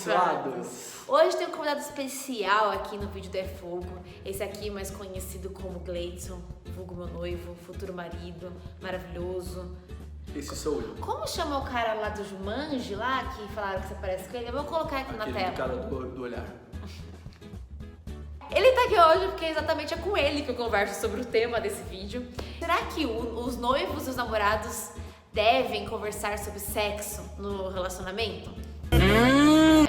abençoados! Hoje tem um convidado especial aqui no vídeo do É Fogo. Esse aqui, mais conhecido como Gleidson, vulgo meu noivo, futuro marido, maravilhoso. Esse sou eu. Como chama o cara lá do Jumanji, lá, que falaram que você parece com ele? Eu vou colocar aqui na tela. Aquele cara do olhar. Ele tá aqui hoje porque exatamente é com ele que eu converso sobre o tema desse vídeo. Será que os noivos e os namorados devem conversar sobre sexo no relacionamento?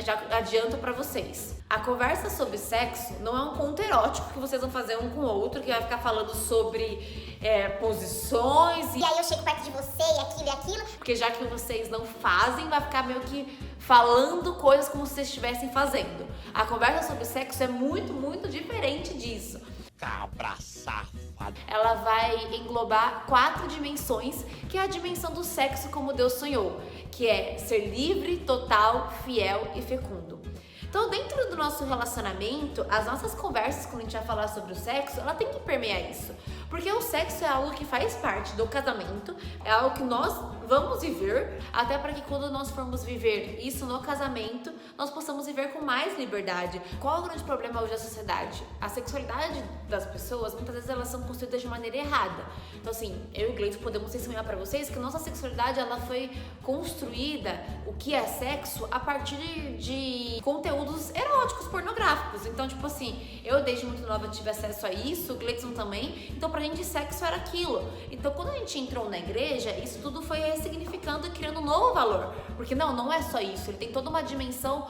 Já adianto pra vocês. A conversa sobre sexo não é um conto erótico que vocês vão fazer um com o outro, que vai ficar falando sobre posições E aí eu chego perto de você e aquilo e aquilo. porque já que vocês não fazem, vai ficar meio que falando coisas como se vocês estivessem fazendo. A conversa sobre sexo é muito, muito diferente disso. Cabra safado. Ela vai englobar 4 dimensões, que é a dimensão do sexo como Deus sonhou, que é ser livre, total, fiel e fecundo. Então, dentro do nosso relacionamento, as nossas conversas, quando a gente vai falar sobre o sexo, ela tem que permear isso. Porque o sexo é algo que faz parte do casamento, é algo que nós vamos viver, até para que quando nós formos viver isso no casamento, nós possamos viver com mais liberdade. Qual é o grande problema hoje da sociedade? A sexualidade das pessoas, muitas vezes elas são construídas de maneira errada. Então assim, eu e o Gleidson podemos testemunhar para vocês que a nossa sexualidade, ela foi construída, o que é sexo, a partir de conteúdos eróticos, pornográficos. Então, tipo assim, eu desde muito nova tive acesso a isso, o Gleidson também. Então, pra gente, sexo era aquilo. Então, quando a gente entrou na igreja, isso tudo foi ressignificando e criando um novo valor. Porque não é só isso. Ele tem toda uma dimensão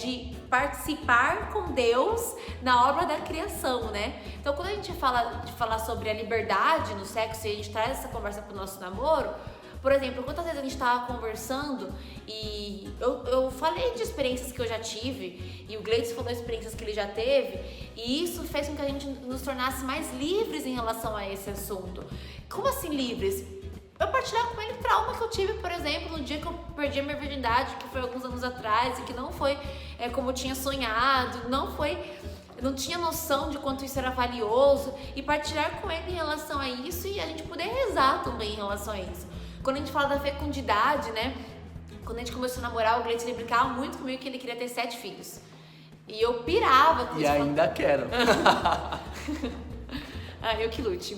de participar com Deus na obra da criação, né? Então, quando a gente fala de falar sobre a liberdade no sexo e a gente traz essa conversa pro nosso namoro, por exemplo, quantas vezes a gente tava conversando e eu falei de experiências que eu já tive e o Gleidson falou experiências que ele já teve e isso fez com que a gente nos tornasse mais livres em relação a esse assunto. Como assim livres? Eu partilhar com ele trauma que eu tive, por exemplo, no dia que eu perdi a minha virgindade, que foi alguns anos atrás e que não foi como eu tinha sonhado, eu não tinha noção de quanto isso era valioso e partilhar com ele em relação a isso e a gente poder rezar também em relação a isso. Quando a gente fala da fecundidade, né? Quando a gente começou a namorar, o Gleidson, ele brincava muito comigo que ele queria ter 7 filhos. E eu pirava com E isso. ainda quero. Eu que lute.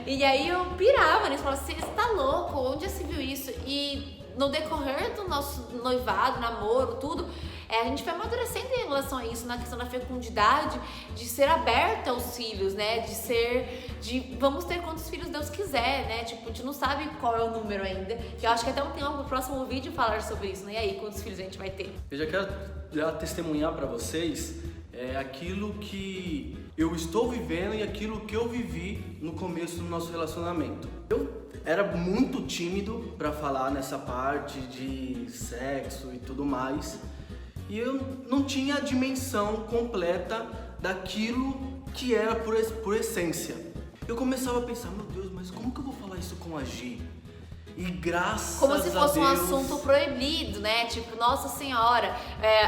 E aí eu pirava nisso, falava, você tá louco? Onde já se viu isso? E no decorrer do nosso noivado, namoro, tudo, a gente foi amadurecendo em relação a isso, na questão da fecundidade, de ser aberta aos filhos, né? Vamos ter quantos filhos Deus quiser, né? Tipo, a gente não sabe qual é o número ainda. Que eu acho que até um tempo no próximo vídeo falar sobre isso, né? E aí, quantos filhos a gente vai ter? Eu já quero testemunhar para vocês aquilo que eu estou vivendo e aquilo que eu vivi no começo do nosso relacionamento. Eu era muito tímido para falar nessa parte de sexo e tudo mais. E eu não tinha a dimensão completa daquilo que era por essência. Eu começava a pensar, meu Deus, mas como que eu vou falar isso com a Gi? E graças a Deus... Como se fosse um assunto proibido, né? Tipo, nossa senhora,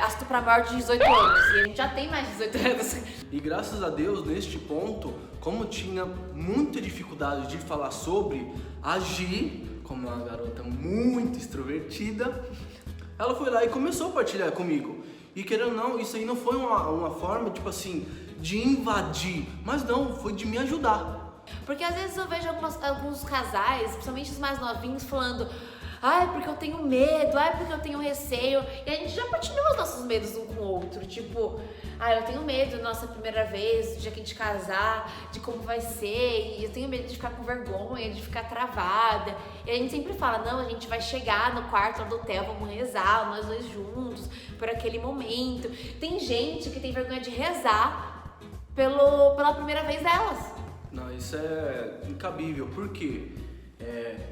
assunto pra maior de 18 anos. E a gente já tem mais de 18 anos. E graças a Deus, neste ponto, como eu tinha muita dificuldade de falar sobre, a Gi, como é uma garota muito extrovertida, ela foi lá e começou a partilhar comigo. E querendo ou não, isso aí não foi uma forma, tipo assim, de invadir, mas não, foi de me ajudar. Porque às vezes eu vejo alguns casais, principalmente os mais novinhos, falando ai, porque eu tenho medo, ai, porque eu tenho receio. E a gente já partilhou os nossos medos um com o outro. Tipo, eu tenho medo da nossa primeira vez, do dia que a gente casar, de como vai ser. E eu tenho medo de ficar com vergonha, de ficar travada. E a gente sempre fala, não, a gente vai chegar no quarto do hotel, vamos rezar, nós dois juntos, por aquele momento. Tem gente que tem vergonha de rezar pela primeira vez delas. Não, isso é incabível, por quê?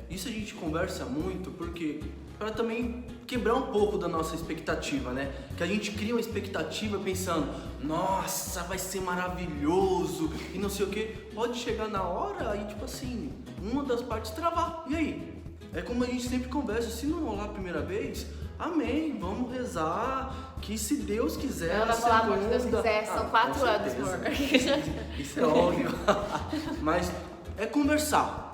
Isso a gente conversa muito porque para também quebrar um pouco da nossa expectativa, né? Que a gente cria uma expectativa pensando, nossa, vai ser maravilhoso e não sei o que. Pode chegar na hora e tipo assim, uma das partes travar. E aí? É como a gente sempre conversa, se não rolar a primeira vez, amém, vamos rezar, que se Deus quiser... Ela vai falar, amor, se Deus quiser, são 4 anos, amor. Isso é óbvio. Mas é conversar.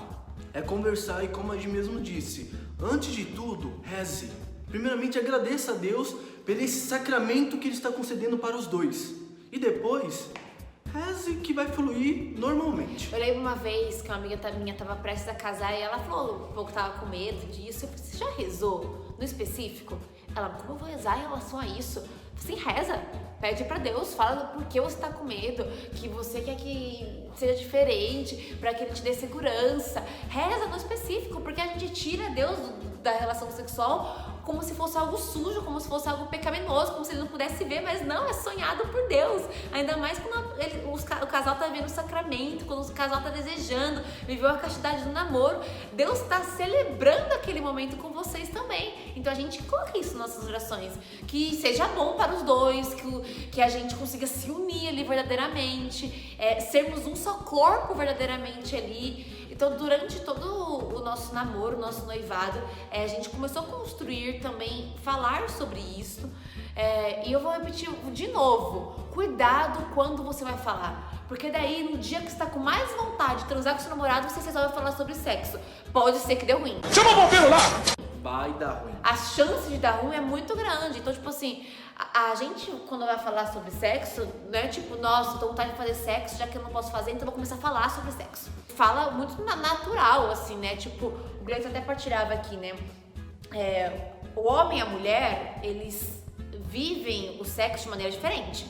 É conversar e como a gente mesmo disse, antes de tudo, reze. primeiramente agradeça a Deus por esse sacramento que Ele está concedendo para os dois. E depois, reze que vai fluir normalmente. Eu lembro uma vez que uma amiga minha tava prestes a casar e ela falou um pouco que tava com medo disso. Eu falei, você já rezou no específico? Ela, como eu vou rezar em relação a isso? Eu falei, sim, reza. Pede pra Deus, fala por que você tá com medo, que você quer que seja diferente, pra que Ele te dê segurança. Reza no específico, porque a gente tira Deus da relação sexual como se fosse algo sujo, como se fosse algo pecaminoso, como se Ele não pudesse ver, mas não, é sonhado por Deus. Ainda mais quando o casal tá vendo o sacramento, quando o casal tá desejando, viveu a castidade do namoro. Deus tá celebrando aquele momento com vocês também. Então a gente coloca isso nas nossas orações, que seja bom para os dois, que a gente consiga se unir ali verdadeiramente, sermos um só corpo verdadeiramente ali. Então, durante todo o nosso namoro, o nosso noivado, a gente começou a construir também, falar sobre isso. E eu vou repetir de novo, cuidado quando você vai falar. Porque daí, no dia que você está com mais vontade de transar com seu namorado, você resolve falar sobre sexo. Pode ser que dê ruim. Chama o bombeiro lá! Vai dar ruim. A chance de dar ruim é muito grande. Então, tipo assim, a gente, quando vai falar sobre sexo, não é tipo, nossa, tô com vontade de fazer sexo, já que eu não posso fazer, então vou começar a falar sobre sexo. Fala muito natural, assim, né? Tipo, o Gleice até partilhava aqui, né? O homem e a mulher, eles vivem o sexo de maneira diferente.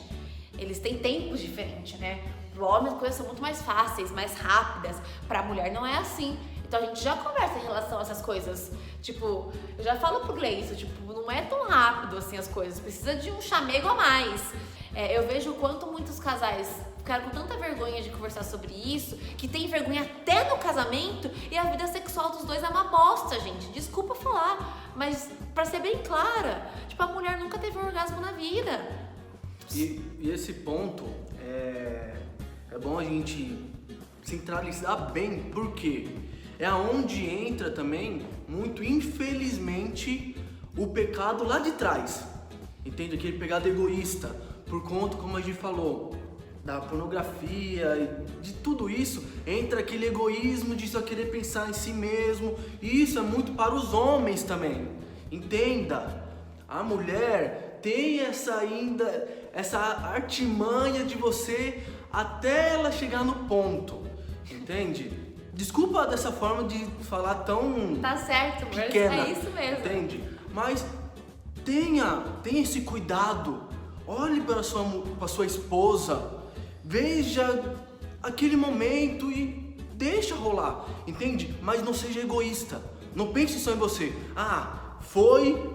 Eles têm tempos diferentes, né? Pro homem as coisas são muito mais fáceis, mais rápidas. Pra mulher não é assim. Então a gente já conversa em relação a essas coisas. Tipo, eu já falo pro Gleice, tipo, não é tão rápido assim as coisas. Precisa de um chamego a mais. Eu vejo o quanto muitos casais ficaram com tanta vergonha de conversar sobre isso, que tem vergonha até no casamento, e a vida sexual dos dois é uma bosta, gente. Desculpa falar, mas pra ser bem clara, tipo, a mulher nunca teve um orgasmo na vida. E esse ponto é bom a gente centralizar bem, porque é aonde entra também, muito infelizmente, o pecado lá de trás. Entende? Aquele pecado egoísta, por conta, como a gente falou, da pornografia e de tudo isso, entra aquele egoísmo de só querer pensar em si mesmo. E isso é muito para os homens também. Entenda, a mulher tem essa artimanha de você até ela chegar no ponto, entende? Desculpa dessa forma de falar tão Tá certo, mas pequena, é isso mesmo. entende? Mas tenha esse cuidado. Olhe para a sua esposa, veja aquele momento e deixa rolar, entende? Mas não seja egoísta, não pense só em você.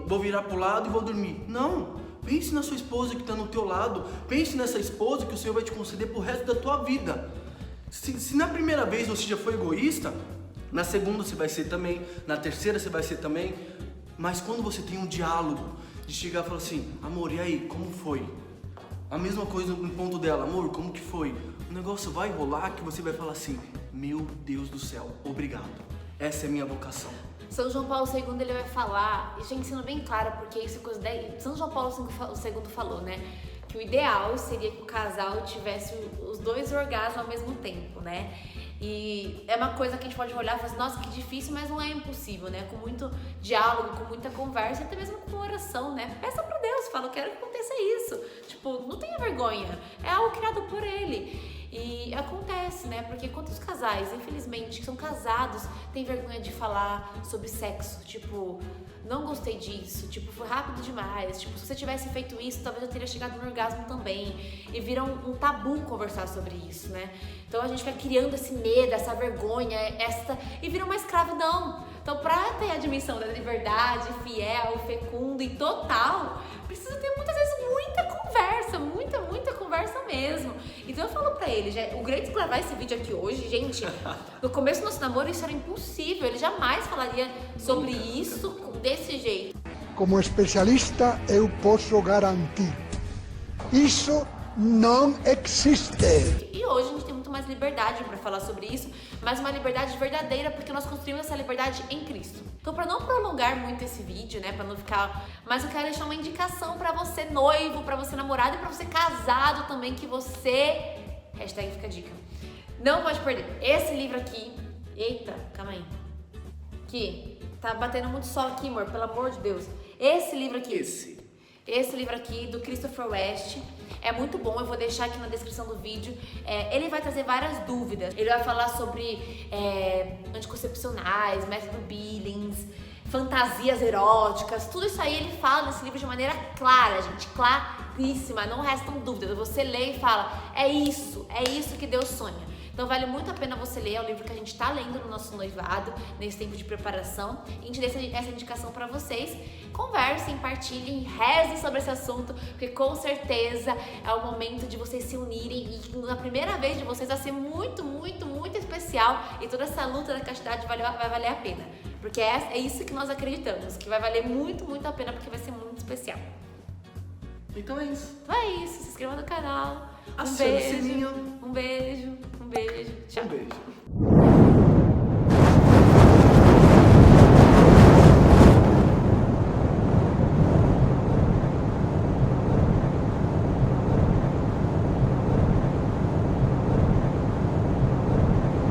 Vou virar pro lado e vou dormir. Não, pense na sua esposa que está no teu lado, pense nessa esposa que o Senhor vai te conceder pro resto da tua vida. Se na primeira vez você já foi egoísta, na segunda você vai ser também, na terceira você vai ser também. Mas quando você tem um diálogo, de chegar e falar assim, amor, e aí, como foi? A mesma coisa no ponto dela, amor, como que foi? O negócio vai rolar que você vai falar assim, meu Deus do céu, obrigado. Essa é a minha vocação. São João Paulo II, ele vai falar, e gente, sendo bem clara, porque isso é coisa São João Paulo II falou, né? Que o ideal seria que o casal tivesse os dois orgasmos ao mesmo tempo, né? E é uma coisa que a gente pode olhar e falar assim, nossa, que difícil, mas não é impossível, né? Com muito diálogo, com muita conversa, até mesmo com oração, né? Peça pra Deus, fala, eu quero que aconteça isso. Tipo, não tenha vergonha, é algo criado por Ele. E acontece, né? Porque quantos casais, infelizmente, que são casados, têm vergonha de falar sobre sexo? Tipo, não gostei disso, tipo, foi rápido demais. Tipo, se você tivesse feito isso, talvez eu teria chegado no orgasmo também. E vira um tabu conversar sobre isso, né? Então a gente vai criando esse medo, essa vergonha, e vira uma escravidão. Então, pra ter a dimensão da liberdade, fiel, fecundo e total, precisa ter muitas vezes muita conversa, muita conversa mesmo. Então eu falo pra ele, o Gleice gravar esse vídeo aqui hoje, gente, no começo do nosso namoro isso era impossível, ele jamais falaria sobre isso desse jeito. Como especialista, eu posso garantir, isso não existe. E hoje a gente tem muito mais liberdade para falar sobre isso, mas uma liberdade verdadeira, porque nós construímos essa liberdade em Cristo. Então, para não prolongar muito esse vídeo, né, para não ficar, mas eu quero deixar uma indicação para você noivo, para você namorado e para você casado também, que você #fica a dica. Não pode perder esse livro aqui. Eita, calma aí. Aqui. Tá batendo muito sol aqui, amor, pelo amor de Deus. Esse livro aqui. Esse livro aqui, do Christopher West, é muito bom, eu vou deixar aqui na descrição do vídeo. Ele vai trazer várias dúvidas. Ele vai falar sobre anticoncepcionais, método Billings, fantasias eróticas, tudo isso aí ele fala nesse livro de maneira clara, gente, claríssima, não restam dúvidas. Você lê e fala, é isso que Deus sonha. Então vale muito a pena você ler, é um livro que a gente tá lendo no nosso noivado, nesse tempo de preparação, e a gente deixa essa indicação para vocês. Conversem, partilhem, rezem sobre esse assunto, porque com certeza é o momento de vocês se unirem e na primeira vez de vocês vai ser muito, muito, muito especial e toda essa luta da castidade vai valer a pena. Porque é isso que nós acreditamos, que vai valer muito, muito a pena, porque vai ser muito especial. Então é isso. Então é isso, se inscreva no canal. Acione o sininho. Um beijo. Tchau. Um beijo.